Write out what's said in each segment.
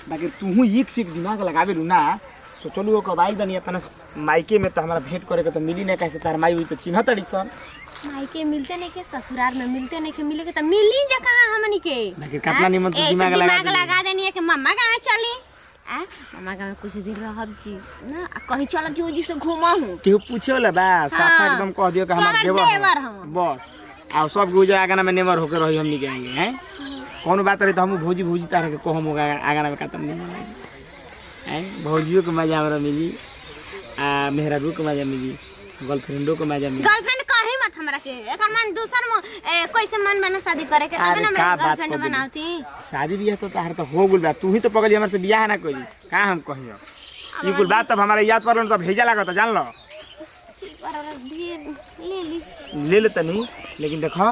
बाकी तू एक से एक दिमाग लगावे लू ना सोचलू को बाइल बनी अपना मायके में तो हमारा भेंट करे के तो मिली नहीं कैसे तार माई हुई तो चिन्ह तड़ी सन मायके मिलते नहीं के ससुराल में मिलते नहीं के मिले के तो मिली जा कहां हमनी के बाकी कितना निमन तो दिमाग लगा देनी है कि मम्मा कहां चली आ मम्मा का कुछ दिन रहब जी ना कहीं चल जो जी से घुमा हूं केहू पूछे वाला बा साफा एकदम कह दियो कि हमार देवर बस आ सब गुजा आगना में नेवर होकर रही हमनी के आएंगे हैं कौन बात रही तो हम भौजी भौजी तारे के कहम होगा आगना में कातम नहीं हैं भौजियों को मजा हमरा मिली आ मेहराबू को मजा मिली गर्लफ्रेंडों को मजा मिली गर्लफ्रेंड कहीं मत हमरा के एकर मन दूसर में कैसे मन बना शादी करे के तब ना गर्लफ्रेंड बनावती शादी बियाह तो तार तो हो गेल बा तू ही तो पगली हमर से बियाह ना करी का हम कहियो ई कुल बात तब हमारे याद परलन तो भेजा लागत जान लो ले ले तनी लेकिन देखो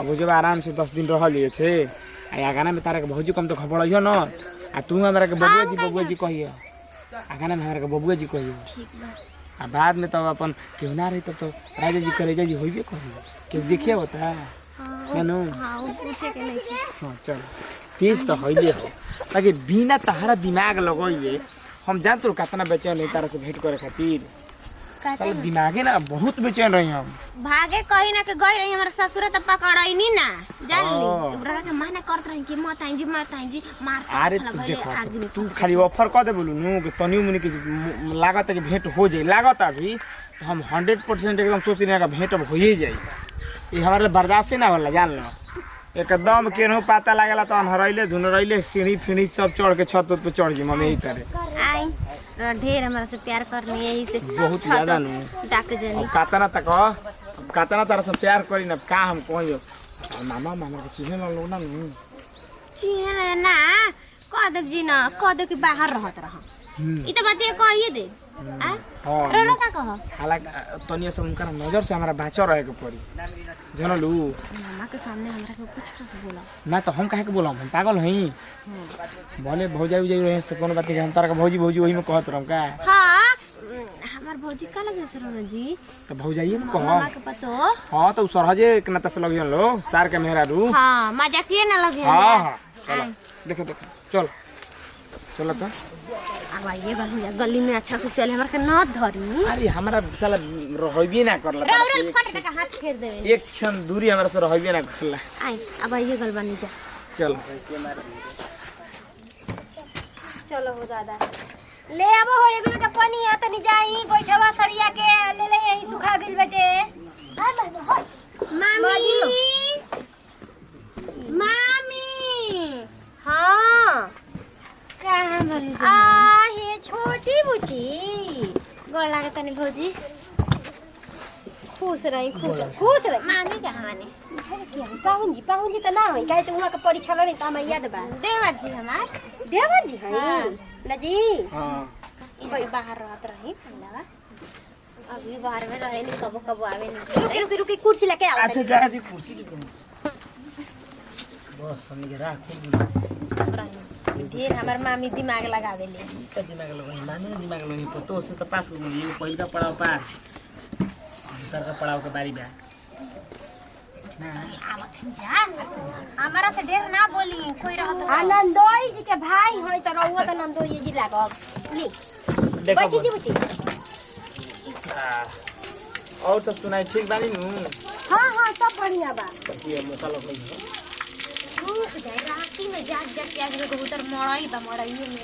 अब जब आराम से 10 दिन रह लिए छे आ आगाना में तारा के भौजी कम तो खबर हो न आ तू हमरा के बबुआ जी कहियो आगाना में हमरा के बबुआ जी कहियो ठीक बा आ बाद में तो अपन केहू ना रही तब तो राजा जी करेजा जी होइबे कहियो के देखिए बता नानू हां वो पूछे के नहीं हां चल तेज तो होइले हो ताकि बिना तहरा दिमाग लगइए हम जान तो कितना बेचैन है तारा से भेंट करे खातिर चल दिमागे ना बहुत बेचैन रही हम भागे कहीं ना के गई रही हमारा ससुर त पकड़ाई नी ना जान ली ओकरा के माना करत रही कि मत आई जी मार अरे तू देखो तू खाली ऑफर कर दे बोलू नु कि तनी मुनी के लागत है कि भेंट हो जाए लागत अभी हम 100% एकदम सोच रहे हैं कि भेंट अब हो ही जाए ये हमारे बर्दाश्त ना होला जान लो एकदम केनहू पता लागला तो हरइले धुनरइले सीढ़ी फिड़ी सब चढ़ के छत पे चढ़ जी मम्मी यही तरह आई ढेर हमरा से प्यार करनी यही से बहुत ज्यादा नु डाक जनी कातना तक कातना तरह से प्यार करी ना का हम कहियो मामा मामा के चीज ना लो ना चिन्ह ना कदक जी ना कदक के बाहर रहत रह ई त बात कहिए दे हां रो का कह हालांकि तनिया से उनका नजर से हमारा बचा रहे के पड़ी जनलू मामा के सामने हमरा के कुछ बोला ना तो हम काहे के बोला हम पागल हई बोले भौजाई उजाई रहे तो कोनो बात के हम तारा के भौजी भौजी वही में कहत रहम का हां हमार भौजी का लगे सरन जी तो भौजाई ने कह मामा के पतो हां तो सरहजे के ना तस लगियन लो सार के मेहरारू हां मजाकिए ना लगे हां हां देखो देखो चल चलो तो अब ये गली में अच्छा से चले हमरा के न धरी अरे हमरा साला रहबे ना करला राउर फट के हाथ फेर देवे एक क्षण दूरी हमरा से रहबे ना करला आई अब ये गल बनी जा चल चलो हो दादा ले आबो हो एक लोटा पानी आ तनी जाई गोइठवा सरिया के ले ले यही सुखा गेल बेटे मामी मामी हां कहां बनी आ हे छोटी बुची गोड़ लागे तनी भौजी खुश रही मामी कहां माने पाहुन जी त ना होई काहे त उहा के परीक्षा लड़ी त हमरा याद बा देवर जी है ना जी हां ई भाई बाहर रहत रही पंडावा अभी बाहर में रहे नहीं कबो आवे नहीं रुकी कुर्सी लेके आवा अच्छा जा दी कुर्सी ले बस हमनी के राख ढेर हमर मामी दिमाग लगावे ले का दिमाग लगाई माने दिमाग लगाई पतो से तो पास हो गई ये पहिल का पड़ाव पार दूसरा का पड़ाव के बारी बा ना आवत जा हमारा से ढेर ना बोली कोई रहत आनंदोई जी के भाई होय त रहुआ त नंदोई जी लागब ले देखो बैठी जी बुची और सब सुनाई ठीक बानी नु हां हां सब बढ़िया बा ये मौका लग गई राती में जाग के आज कबूतर मड़ई में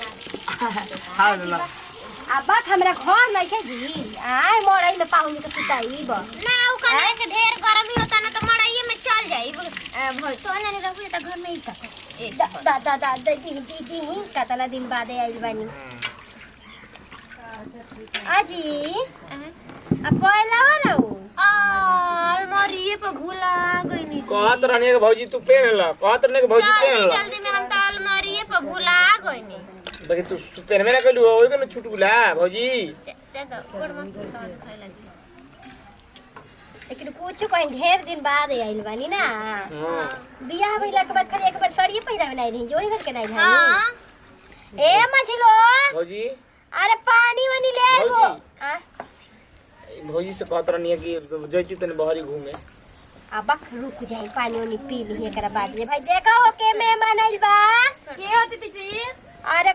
हां ला आ बात हमरा घर नहीं है जी आय मड़ई में पाहुन के सुताईब ना उ कने के ढेर गर्मी होता ना तो मड़ई में चल जाई भई तो ना रहू त घर में ही का ए दा दी कतला दिन बाद आइल बानी आजी अब पहला रहू अलमारी पे भूला गई नी कहत रहने के भौजी तू पहन ला कहत रहने के भौजी पहन ला जल्दी में हम त अलमारी पे भूला गई नी बाकी तू पहन में ना कलू ओई के छुटुला भौजी ते तो गोड़ में खाई लगी लेकिन कुछ कहीं ढेर दिन बाद आइल बानी ना हां बियाह भइला के बाद खाली एक बार साड़ी पहिरावे नहीं रही जोई घर के नहीं रही हां ए मछलो भौजी अरे पानी वानी ले आइबो भौजी से कहत रहनी कि जैती तने बहरी घूमे अब रुक जाई पानी वानी पी ली एकरा बाद जे भाई देखो हो के मेहमान आइल बा के होती थी जी अरे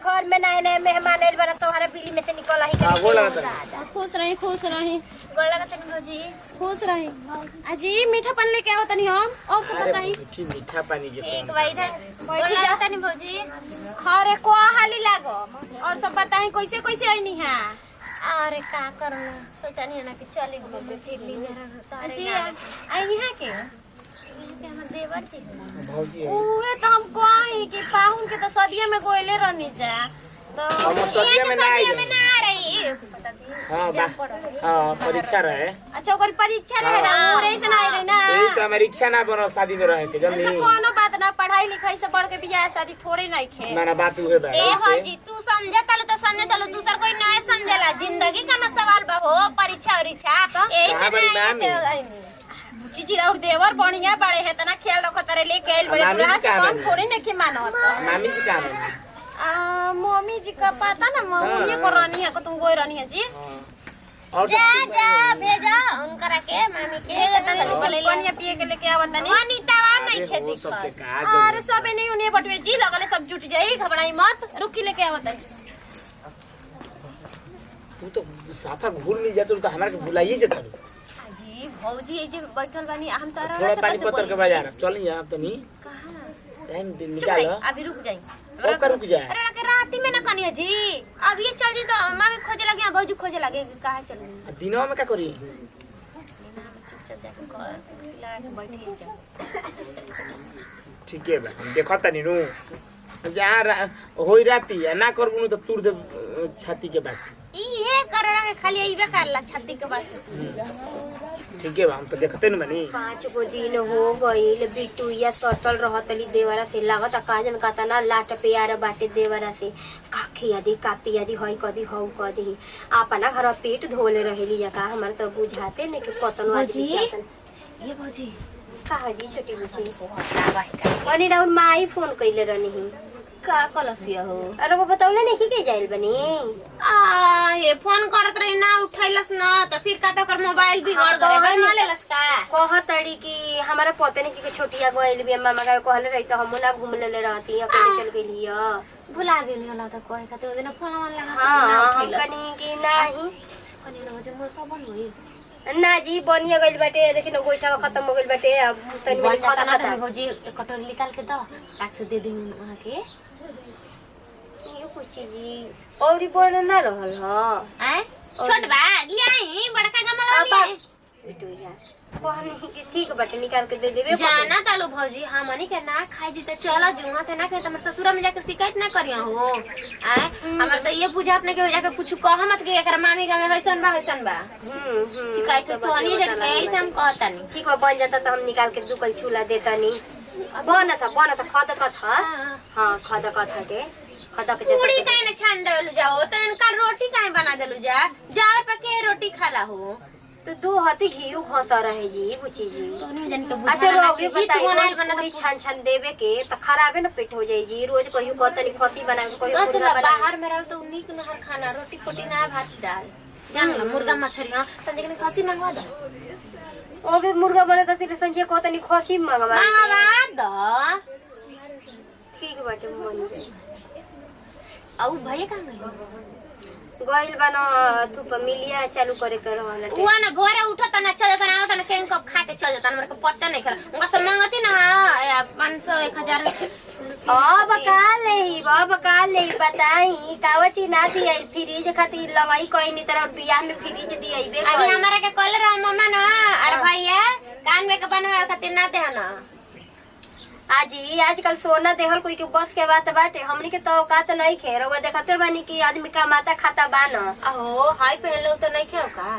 मेहमान आइल बना तोहरा बिल्ली में से निकल ही हां गोड़ लगा खुश रही गोड़ लगा तनी भौजी खुश रही। अजी मीठा पानी लेके आओ तनी हम और सब बताई। मीठा पानी के एक बार इधर गोड़ लगा तनी भौजी। अरे को हाली लागो और सब बताई कैसे कैसे आईनी है। अरे का करना सोचा नहीं ना कि चली घूम फिर ली मेरा जी आई है के हमर देवर जी भौजी उहे तो हम कही कि पाहुन के तो सदिया में गोइले रहनी जा तो हम सदिया में ना आई में ना आ रही पता थी हां परीक्षा रहे। अच्छा ओकर परीक्षा रहे ना मोरे से ना आई रही ना यही से हमारी इच्छा ना बनो शादी में रहे के अच्छा जल्दी कोनो बात ना पढ़ाई लिखाई से बढ़ के बियाह शादी थोड़ी नहीं खे ना बात हुए बा ए भौजी तू समझे तलो तो समझे चलो दूसर कोई नहीं समझेला जिंदगी का ना सवाल बा हो परीक्षा उरीक्षा यही से नहीं चीजी और देवर बढ़िया बड़े है तना ख्याल रखो तरे लेके आइल बड़े बुढ़ा से कम थोड़ी नहीं के मानो मामी जी का है मम्मी जी का पता ना मम्मी को रानी है को तुम गोई रानी है जी और जा जा भेजा उनकरा के मामी के तना को ले ले पानी पिए के लेके आवत नहीं अनीता नहीं खेती सबके कर का अरे सब नहीं उन्हें बटवे जी लगले सब जुट जाई घबराई मत रुकी लेके आवत है तू तो साफा घुल मिल जात तो हमरा के भुलाइए जत जी भौजी ए जे बैठल बानी हम तारा थोड़ा पानी पत्थर के बाजार चल यहां तो नहीं कहां टाइम निकाल अभी रुक जाई ओकर रुक जाए अरे लगे राती में ना कनिया जी अब ये चल जी तो मामी खोजे लगे भौजी खोजे लगे काहे चल दिनवा में का करी चुपचाप जाके कुर्सी लगा के बैठ जा ठीक है बा हम देखत तनी नु जहां होई राती ना करबनु तो तुर दे छाती के बात ये करड़ा के खाली आइबे करला छाती के बात ठीक है बा हम तो देखते न बनी 5 गो दिन हो गइल बिटुइया सटल रहतली देवरा से लागत काजन कातना लाट प्यार बाटे देवरा से काखी आदि कापी आदि होई कदी हौ कदी अपना घर पेट धोले रहेली जका हमर तो बुझाते ने कि कतनो आदि ये भौजी कहा जी छोटी बुची अनि राउन माई फोन कइले रहनी का कलसिया हो अरे वो बताउले नहीं कि के जाइल बनी ये फोन करत रही ना उठैलस ना तो फिर का तो कर मोबाइल बिगड़ गए बनवा लेलस का कहतड़ी कि हमारा पता नहीं कि छोटिया गइल भी मामा का कहले रही तो हम ना घूम लेले रहती अकेले चल गइली भुला गेली होला त कहे का तो दिन फोन लगा हां हम कनी कि नाही कनी न जो मोर का बन होई ना जी बनिया गइल बाटे देखि न गोइठा खत्म हो गइल बाटे अब तनी में खाता भौजी एक कटोरी निकाल के दो टाक से दे दे वहां के ये कुछ जी और ही बड़ ना रहल ह हैं छोट बा लियाई बड़का गमला लियाई बिटुइया कहनी कि ठीक बाटे निकाल के दे देबे जाना तालो भौजी हमनी के ना खाई जी त चला जुआ ते ना के हमर ससुरा में जाके शिकायत ना करिया हो हैं हमर त ये बुझात ना के जाके कुछ कह मत के एकरा मामी का में हइसन बा शिकायत तो नहीं जट के ऐसे हम कहतानी ठीक बा बन जाता तो हम निकाल के दुकल चूल्हा देतानी बना था खद कथा हां खद कथा के खद के पूरी काहे न छान देलु जाओ त इनका रोटी काहे बना देलु जा जार पे के रोटी खाला हो तो दो हाथी घीउ घसा रहे जी बुची जी तो नहीं जन के बुझा अच्छा रोगी बताई बताई बनाल बना बना छान छान देवे के त खराबे न पेट हो जाई जी रोज कहियो कतनी खती बना के कहियो सोच मुर्गा ला बना बाहर में रहल तो उन्हीं के नहर खाना रोटी कोटी ना भात दाल जान ला मुर्गा मछली हां संजय के खसी मंगवा दो ओ भी मुर्गा बना त तिले संजय कतनी खसी मंगवा दो ठीक बाटे मन औ भैया कहां गई गइल बना धूप मिलिया चालू करे के रहल उआ ना भोरे उठत ना चल जाता ना केन कप खा के चल जाता हमरे को पत्ता नहीं खा उनका सब मांगती ना 500 1000 अब का ले बताई कावची ना दिया फ्रिज खातिर लवाई कोई नहीं तरह बियाह में फ्रिज दिया अभी हमारा के कॉल रहा मम्मा ना अरे भैया कान में के बनवा खातिर ना दे ना आजी आजकल सोना देहल कोई के बस के बात बाटे हमनी के तो औकात नहीं खे रउआ देखते बानी कि आदमी कमाता खाता बा न अहो हाय पहले तो नहीं खेओ का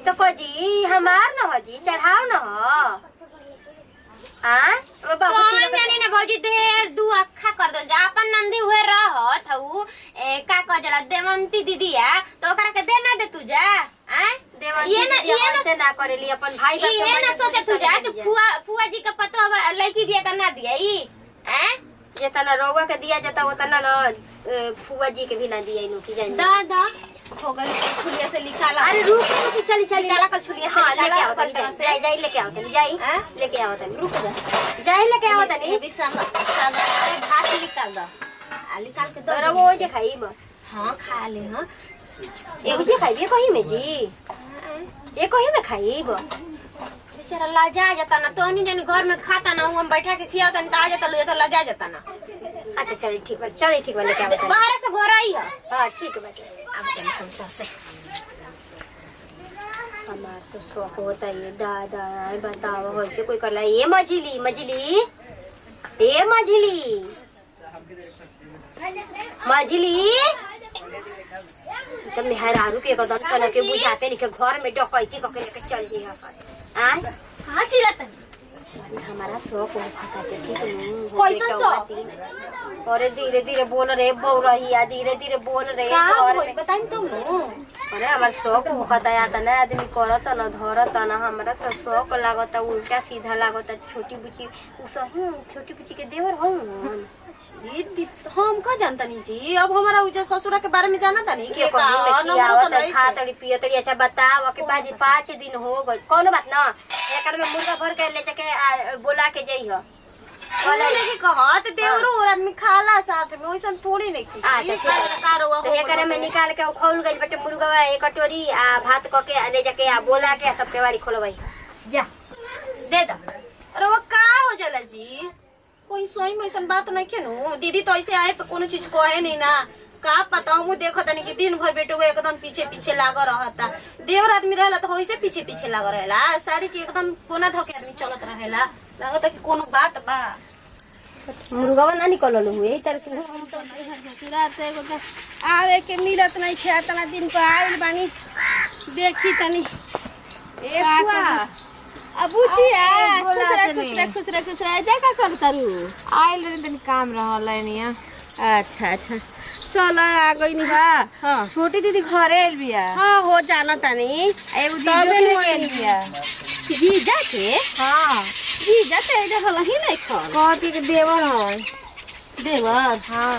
तो को जी हमार न हो जी चढ़ाव न हो बाबू कौन जानी ना भौजी ढेर दू अखा कर दल जा अपन नंदी हुए रहत हऊ का कह जला देवंती दीदिया तो ओकरा के दे ना दे तू जा देवंती से ना करेली अपन भाई बा ये ना सोचे तू जा कि फुआ जी का पतो लड़की बिया का ना दिया ई हैं जेतना रउआ के दिया जाता उतना न फुआ जी के भी ना दिया नु की जान दा हो गई छुलिया से निकाला अरे रुक चली निकाला कल छुलिया से हां लेके आओ निकाला जाई जाई लेके आओ तनी जाई लेके आओ तनी रुक जा जाई लेके आओ तनी अभी सादा भात निकाल दो आली काल के तोरा वो जे खाइब हां खा ले हां एक जे खाइबे कहीं में जी ये कहीं में खाइब बेचारा लजा जाता ना तोहनी जनी घर में खाता ना हम बैठा के खियाता ना आ जाता लो तो लजा जाता ना अच्छा चल ठीक बा लेके आओ बाहर से घर आई है हां ठीक बा अब चल तुम से हमार तो शौक होता है दादा बताओ वैसे कोई करला ये मछली मछली तो मेहरारू के कदम तना के बुझाते नहीं के घर में डकैती करके लेके चल जी हां कहां चिल्लाता हमारा शौक हो खाता के ठीक कैसन शौक? अरे धीरे धीरे बोल रे बौरहिया धीरे धीरे बोल रे कहां घर में बताई तुम अरे हमार शौक होता है ना आदमी करत ना धरत ना हमरा तो शौक लागत उल्टा सीधा लागत छोटी बुची सही छोटी बुची के देवर हूं हम का जानता नहीं जी अब हमारा उजे ससुरा के बारे में जाना था नहीं के कहीं में खियावत खातड़ी पियतड़ी अच्छा बताओ कि बाजी 5 दिन हो गए कोनो बात ना एकर में मुर्गा भर के ले जाके बोला के जइहो वाला लेके कहत देवरो और आदमी खाला साथ में वैसन थोड़ी नहीं की अच्छा तो एकरे में निकाल के खौल गइल बटे मुर्गा एक कटोरी आ भात क के ले जाके आ बोला के सब केवाड़ी खोलबई जा दे दो अरे वो का हो जाला जी कोई सोई में ऐसा बात नहीं केनु दीदी तो ऐसे आए पे कोनो चीज कहे नहीं ना का पता हूँ देखो तनी कि दिन भर बेटो एकदम पीछे पीछे लागा रहता देवर आदमी रहला तो वैसे पीछे पीछे लागा रहेला साड़ी के एकदम कोना धोके आदमी चलत रहेला लागत कि कोनो बात बा मुर्गा ना निकलल हुए तर के हम तो ससुराल से एगो आवे के मिलत नहीं खे तना दिन पर आइल बानी देखी तनी ए बुआ अबूचिया खुश रह जा का कर तारू आइल रहे तनी काम रहल निया। अच्छा चलो आ गई नी हां छोटी दीदी घरे आइल बिया। हां हो जाना तनी एगो जीजो के लेके आइल बिया। जीजा के हां जीजा ते एजा हल ही नहीं खा कहती के देवर है देवर हां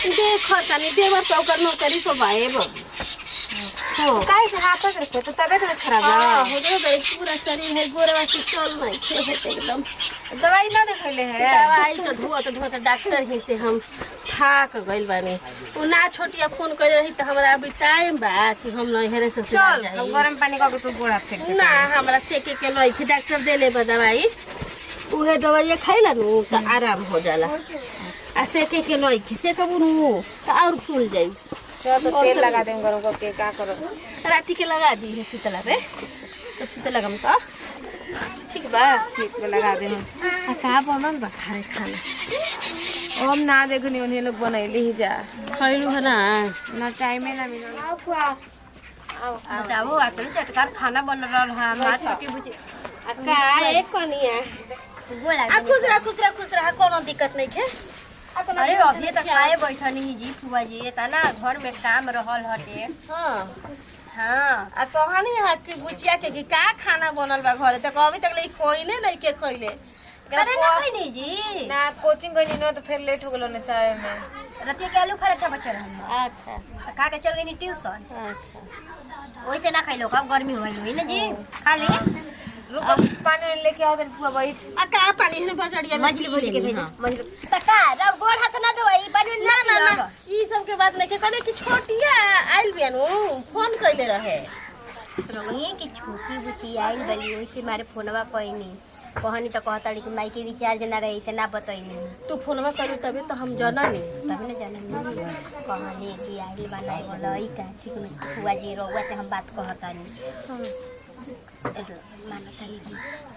देखो तनी देवर पे ओकर नौकरी तो बाएब हो काहे से हाथ से रखे तो तबीयत में खराब हां है। हो गए पूरा शरीर है गोरवा से चल नहीं खे एकदम दवाई ना देखले है दवाई तो धुआ डॉक्टर ही से हम थाक गइल बानी उ ना छोटिया फोन कर रही तो हमरा अभी टाइम बा कि हम नहीं हेरे से चल हम गरम पानी का के तू गोड़ हाथ से ना हमरा सेके के लई के डॉक्टर देले बा दवाई उहे दवाई खाइला नु तो आराम हो जाला आ सेके के लई के से कबू तो और फूल जाई चल तो तेल लगा दे गरम करके का करो राती के लगा दी है शीतला पे तो शीतला गम का ठीक बा ठीक पे लगा दे आ का बनल बा खाए खाना हम ना देखनी उन्हें लोग बनैले ही जा खइलू है ना टाइम है ना मिलल। बताओ आटल चटकार खाना बन रहल है हमार छोटी बुची आ का एक कनिया बोला आ खुश रह कोनो दिक्कत नहीं है अरे अभी तक खाए बैठनी ही जी फुआ जी ये ना घर में काम रहल हटे हां हाँ आ कहानी है कि बुचिया के कि का खाना बनल बा घरे त अभी तक ले खोइले नहीं के खइले अरे ना कोई नहीं जी ना कोचिंग गई न तो फिर लेट हो गेलो ने साय में रतिया के आलू पराठा बचे रहल अच्छा तो खा के चल गई ट्यूशन अच्छा वैसे ना खइलो कब गर्मी होइल हुई ना जी खा ले रुको पानी लेके आओ पुआ बैठ आ का पानी है बजड़िया में मछली भूज के भेज मछली तका रब गोड़ हाथ ना दवाई बनी ना ई सब के बात नहीं के कने कि छोटिया आइल बियानु फोन कइले रहे रही कि छोटी बुची आइल बली वैसे मारे फोनवा कोई नहीं कहनी तो कहता कि माई के रिचार्ज ना रही से ना बतैनी तू फोनवा करू तबे तो हम जाना नहीं तभी ना जाना कहनी कि आइल बनाए बोला ई का ठीक में फुआ जी रउआ से हम बात कहतानी मानतानी जी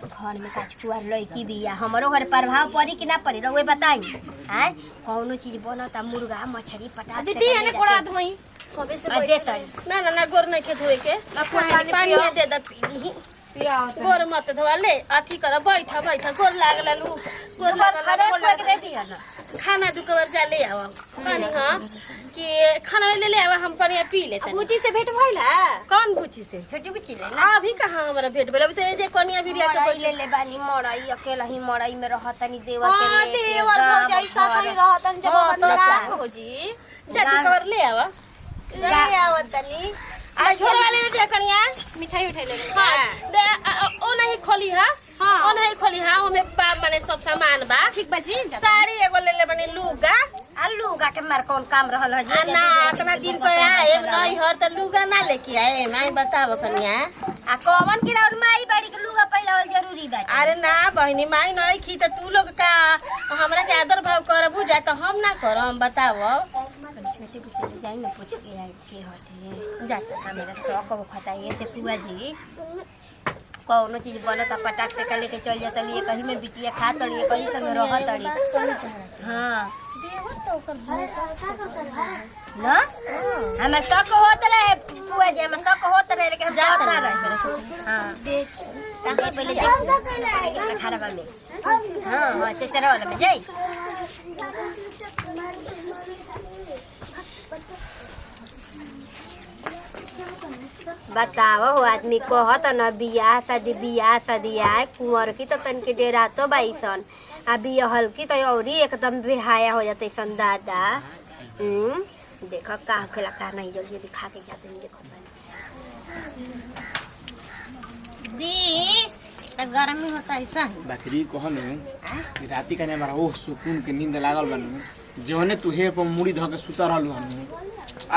घर में काच फुआर लड़की बिया हमरो घर प्रभाव पड़ी कि ना पड़ी रउए बताई हैं कौनो चीज बनता मुर्गा मछली पटास दीदी एने कोड़ा धोई कबे से दे तरी ना गोर नहीं के धोए के पानी में दे द पीली गोर मत धोआ ले अथी कर बैठा गोर लागला लू गोर लागला खाना दुकवर जा ले आवा पानी हां कि खाना ले आवा हम पानी पी लेते बुची से भेंट भइला कौन बुची से छोटी बुची ले अभी कहां हमरा भेट भेल अभी तो ए जे कनिया बिरिया के मड़ई ले बानी मड़ई अकेला ही मड़ई में रहतनी देवर के हां ले देवर हो जाई साथ में रहतन जब ना हो जी जाके कवर ले आवा ले आवतनी आ छोरे वाले ने दे कनिया मिठाई उठाई ले हां दे ओ नहीं खोली हां ओ नहीं खोली हां ओमे माने सब सामान बा ठीक बा जी साड़ी एगो ले ले बनी लुगा आलू का के मार कौन काम रहल है आ ना इतना दिन पे आए नहीं हर त लुगा ना लेके आए मैं बताव कनिया आ कौन की और माई बड़ी के लुगा पहिरावल जरूरी बा अरे ना बहनी माई नहीं खी त तू लोग का हमरा के आदर भाव करबू जा त हम ना करम बताव छोटे पूछे जाई ना पूछ के आई के होती जा मेरा शौक वो खाता है से पुआ जी कौनो चीज बनत पटाक से का लेके चल जाता लिए कहीं में बिटिया खा तड़ी कहीं संग रह तड़ी हां ना हमें शौक होत रहे पुआ जी हमें शौक होत रहे लेकिन हम जात ना रहे हां देख पहले देख खाना में हां चचरा वाला में जाई बताओ हो आदमी कहत न बियाह शादी आए कुंवर की तो तन के डेरा तो बाईसन आ बिया हल्की तो औरी एकदम बेहाया हो जाते सन दादा देखो का खेला का नहीं जल्दी दिखा के जाते हैं देखो दी त गर्मी होता है सन बकरी कहनु कि राती कने हमारा ओह सुकून के नींद लागल बनू जोने तू हे पर मुड़ी धके सुता रहलू हम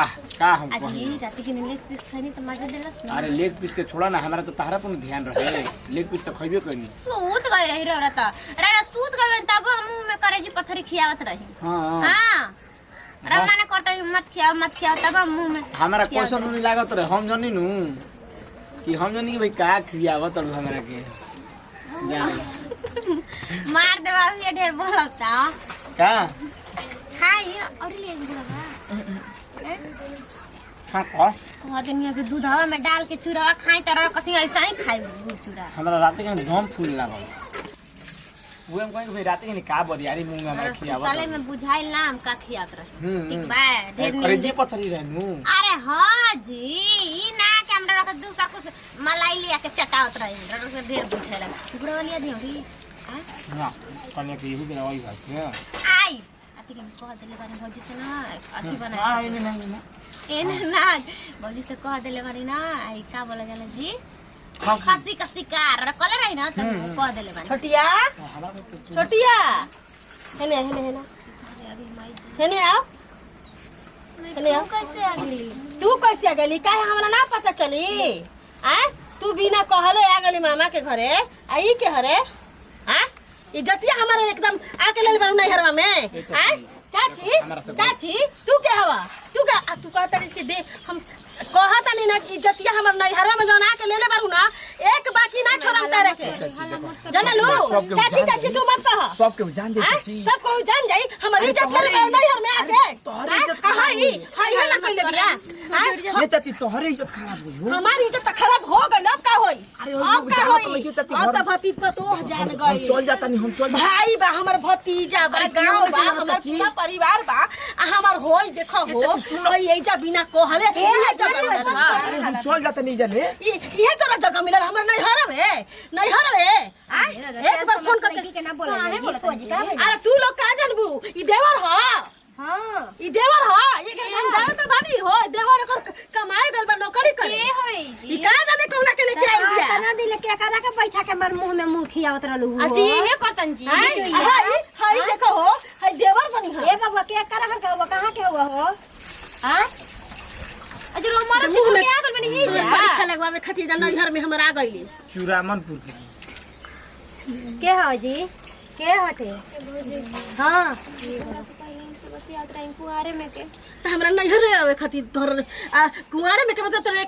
आह का हम आज ये रात के लेग पीस खानी त मजा देलस ना अरे लेग पीस के छोड़ा ना हमारा तो तारा पर ध्यान रहे लेग पीस तो खइबे करनी सूत गई रही रहता रे सूत गई तब हम मुंह में करे जी पत्थरी खियावत रही हां हां रमाना करता मत खियाओ तब हम मुंह में हमारा क्वेश्चन नहीं लागत रहे हम जानी नु कि हम जानी कि भाई का खियावत रह हमरा के मार देवा ये ढेर बोलता का खाई और ले बोलबा हां का वहां दुनिया के दूधवा में डाल के चूरवा खाई तरह कथि ऐसा ही खाई चूरा हमरा रात के दम फूल लागल वो हम कहीं रात के का बरियारी मुंह में हमरा खियावत साले में बुझाइल नाम का खियात रहे ठीक बा ढेर अरे जी पथरी रहनु अरे हां जी ई ना के हमरा रख दूसरा कुछ मलाई लिया के चटावत रहे रड़ से ढेर बुझाइल टुकड़ा वाली दी होरी ना कन्या के यही बिना वही बात है आई आती के कह देले बानी भौजी से ना अथी बना आई नहीं एन ना भौजी से कह देले बानी ना आई का बोला जाला जी खसी का शिकार कलर है ना तो कह देले बानी छोटिया हेने आओ हेने आओ कैसे आ गई तू कैसे आ गली काहे हमरा ना पता चली आ तू बिना कहले आ गली मामा के घरे आई के घरे हां इज्जतिया हमारे एकदम आके ले बारू नैहरवा में आ चाची तू के हवा तू कहता इसके दे हम कहता नहीं ना इज्जतिया हमर नैहरवा में जौन आके ले बारू ना एक बाकी ना छोड़म तारे के जान लो चाची तू मत कह सब के जान दे चाची सब को जान जाई हमर इज्जत करे नैहर में आके तोहरे इज्जत हाय ना कइले बिया ये चाची तोहरे इज्जत खराब होई हो हमारी इज्जत खराब हो गइल अब का होई अरे अब का होई अब त भतीजा तो जान गई हम चल जाता नहीं हम चल भाई बा हमर भतीजा बा गांव बा हमर पूरा परिवार बा आ हमर होई देखो हो ये जा बिना कहले अरे हम चल जाता नहीं जाने ये तोरा जगह मिलल हमर नैहर रे एक बार फोन करके ना बोला अरे तू लोग का जानबू ई देवर ह हां ई देवर ह ये के हम जाने तो बानी हो देवर कर कमाए गल बा नौकरी करे के होई ई का जाने कौना के लेके आई बिया तना दिन के करा के बैठा के मार मुंह में मुंह खियावत रहलू अच्छा ये करतन जी हाय देखो हो हाय देवर बनी है ए बबुआ के करा के हुआ कहां के हुआ हो हां अजर हमारा मुंह में आ गल बनी ही जा परीक्षा लगवावे खातिर जा नैहर में हमरा आ गइली चूरामनपुर के के हो जी के होते हां कुआरे में के त हमरा नैहर आवे खातिर धर आ कुआरे में के बता तोरे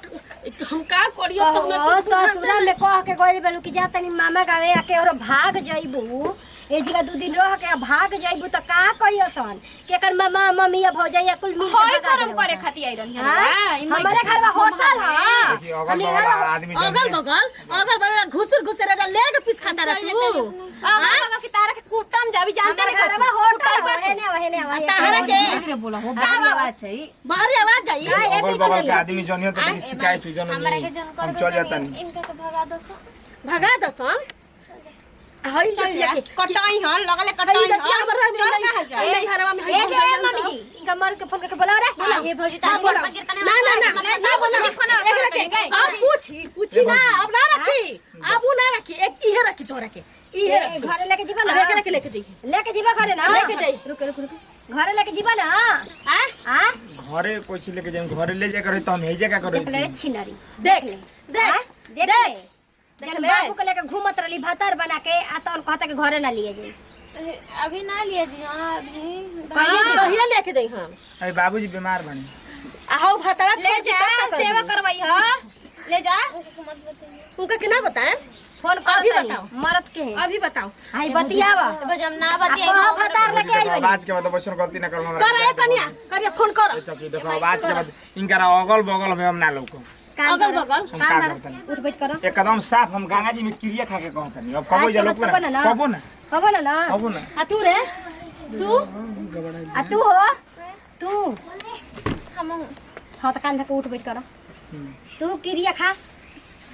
हम का करियो तो ओ ससुरा में कह के गइल बेलू कि जा तनी मामा गावे आके और भाग जइबू ए जगह 2 दिन रह के भाग जइबू त का कहियसन के कर मामा मम्मी या भौजैया कुल मिल के होई करम करे खातिर आई रहनी हमारे घर में होटल है अगल बगल घुसर रे ले के पीस खाता रह तू बाबा की तारा के कुटम जाबी जानते नहीं घर में होटल हेने तारा के बोला हो बाहरी आवाज चाहिए बाहरी आवाज जाई अगल बगल के आदमी जनियो तो शिकायत हुई जनो नहीं हम चल जाता नहीं इनका तो भगा दसन हई जाके कटाई हन लगले कटाई हन चल कहां जाए नैहरवा में ए जे मम्मी जी इनका मार के फोन करके बुला रे ये भौजी तारा फोन पर गिरता ना जा बोला देखो ना अब पूछी ना अब ना रखी अब ना रखी एक इहे रखी तोरा के इहे घर लेके जीवा अब ना एकरा के लेके जाई लेके जीवा घरे ना लेके जाई रुक घरे लेके जीवा ना आ घरे पैसे लेके जाए घरे ले जा करे तो हम हेजे का करे ले छिनरी देख देख ले जब बाबू को लेके घूमत रही भातर बना के आ तौन कहता के घरे ना लिए जाई अभी ना लिए जी अभी कहिया लेके जाई हम अरे बाबूजी बीमार बनी आओ भातरा ले जा सेवा करवाई ह ले जा उनका केना बताएं फोन अभी कर बताओ। मरद के है अभी बताओ आई बतियावा जब ना आ कहां भातार लेके आई बनी आवाज के बाद बच्चों गलती ना कर करे कन्या करिया फोन कर चाची देखो आवाज के बाद इनका अगल बगल में हम ना लोको काम अगल कर बगल हम का काम करतनी कर उठ बैठ कर एकदम साफ हम गंगा जी में क्रिया खा के कहतनी अब कबो आज जा के लोको बाद ना कबो ना। कबो ना कबो ना कबो ना आ तू रे तू आ तू हो तू हम हाँ तो कान धके उठ बैठ कर तू क्रिया खा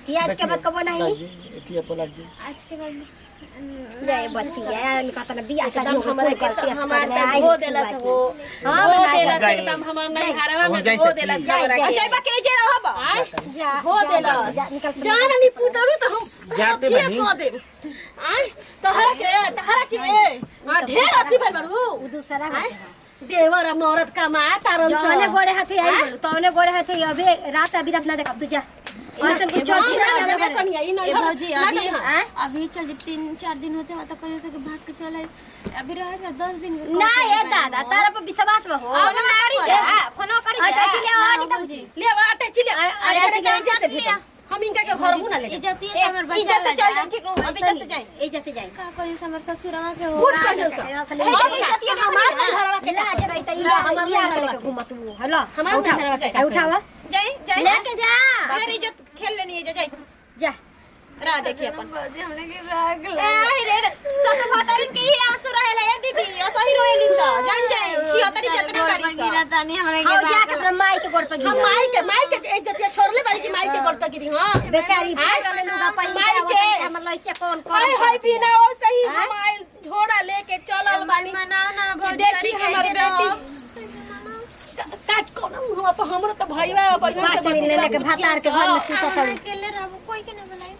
कि आज के बाद कबो नहीं एतिया पलट जी आज के बाद जय बच्ची है इनका तो बियाह शादी एकदम हो हमारे गई करती है हमारे हो देला से हो हो देला से एकदम हमार नहीं हरवा में हो देला से हमरा के जइबा के जे रहब जा हो देला जा निकल जान नहीं पुतरू तो हम जाते अथिए बनी। कह देब आय तहरा के आ ढेर अथी भइल बारू उ दूसरा आय देवर अब औरत कमा तारन जौने गोड़े हाथे आई बोलू तौने गोड़े हाथे अबे रात अभी रात ना देख तू जा ऐसे कुछ छोटी ना कनिया ई नहीं भौजी अभी अभी चल 3-4 दिन होते हैं तो कहियो से भाग के चले अभी रहे ना 10 दिन ना ये दादा तारा पर विश्वास में हो फोन करी जा फोन करी जा अटैची ले आ निकल जी ले आटे चिले अरे अरे जाते भेट हम इनका के घर मुना ले इज्जत है हमर बच्चा इज्जत से चल ठीक नो अभी इज्जत से जाए इज्जत से जाए का कहियो से हमर ससुरवा के हो कुछ कर दो इज्जत ये हमार घरवा के ना जे रहता इला हमार लेके घुमत हूं हेलो हमार घरवा के उठावा जाए लेके जा ढेर इज्जत खेल लेनी है जाए जा रा देखिए अपन भौजी हमने के राग ए रे सस भातारिन के ही आंसू रहेला ए दीदी असही रोएली सा जान जाए छियतरी चतरी करी सा गिरा तानी हमरे हां जा के अपना माई के गोड़ पे हम गिर माई के इज्जत ये छोड़ले बारी की माई के गोड़ पे गिरी हां बेचारी भागा में लुगा पाई माई के हमर लइके कौन हाय कौन हाय बिना ओ सही हम आइल झोड़ा लेके चलल बानी मनाओ ना भौजी देखी हमर बेटी काट कोन हम पर हमरो तो भईवा बहिन पाँच दिन ले लेके भातार के घर में सुतत हूं अकेले रहबो कोई के ना बुलाई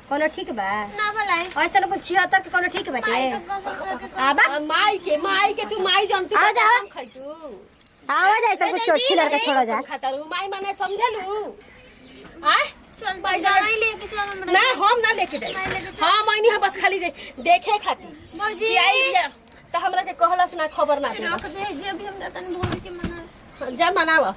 कोनो ठीक बा ना बुलाई ऐसा कुछ छिहत्तर के कोनो ठीक बाटे आबा माई के तू माई जन तू आ जा। खाई तू आवाज ऐसा कुछ चोट छिलर के छोड़ जा खातारू माई माने समझलू आय चल भाई भाई लेके चल हमरा ना हम ना लेके जाई हां मैनी हम बस खाली देखे खाती भौजी आई बिया त हमरा के कहलस ना खबर ना रख दे जे भी हम जातन भौजी के मना जा मनावा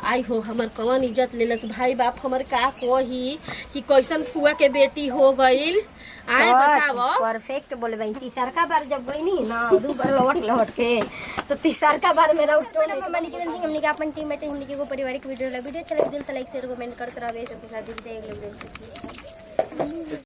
आई हो हमर कवन इज्जत लेलस भाई बाप हमर का कोही कि कैसन फुआ के बेटी हो गइल आए बताओ परफेक्ट बोले बहन तीसरका बार जब गईनी ना दू बार लौट के तो तीसरका बार मेरा उठो ना मानी के हमनी के अपन टीम में हमनी के पारिवारिक वीडियो चले दिल तो लाइक शेयर कमेंट करते रहे सबके साथ देख ले